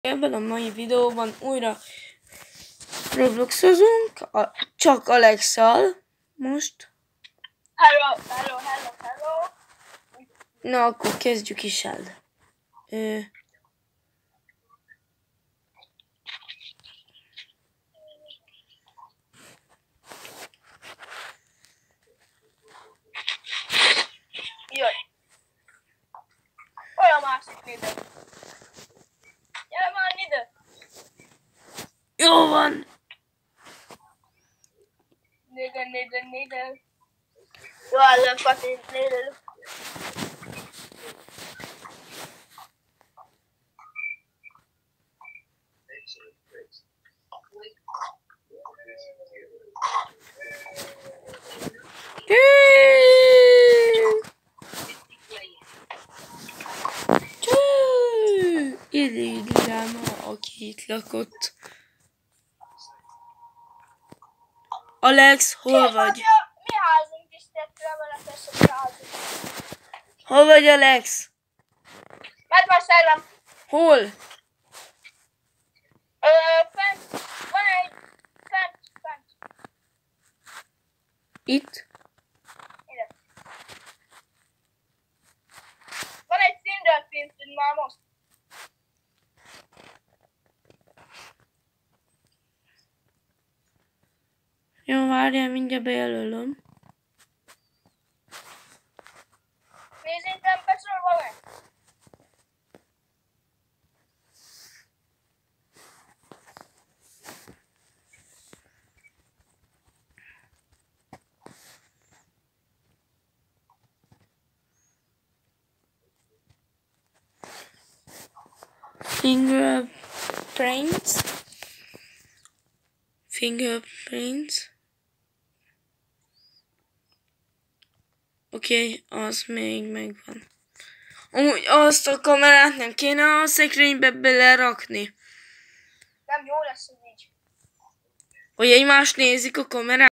Ebben a mai videóban újra Robloxozunk, csak Alex-szal most. Hello. Na, akkor kezdjük is el. Jaj. Olyan másik néző. Gyere már ide. Jó van! Nézd. Jaj, fucking nézd. Irigylem, aki itt lakott. Alex, hol vagy? Mi házunk is tett remeletes a házunk. Hol vagy, Alex? Medveszellem. Hol? Fent. Van egy. Fent. Itt? Ide. Van egy Tinder-pinted már most. Jó, várjál, mindjárt bejelölöm. Nézd, itt nem besorolva meg. Fingerprints. Oké, az még megvan. Amúgy azt a kamerát nem kéne a szekrénybe belerakni. Nem jó lesz ez így. Hogy egymást nézik a kamerát.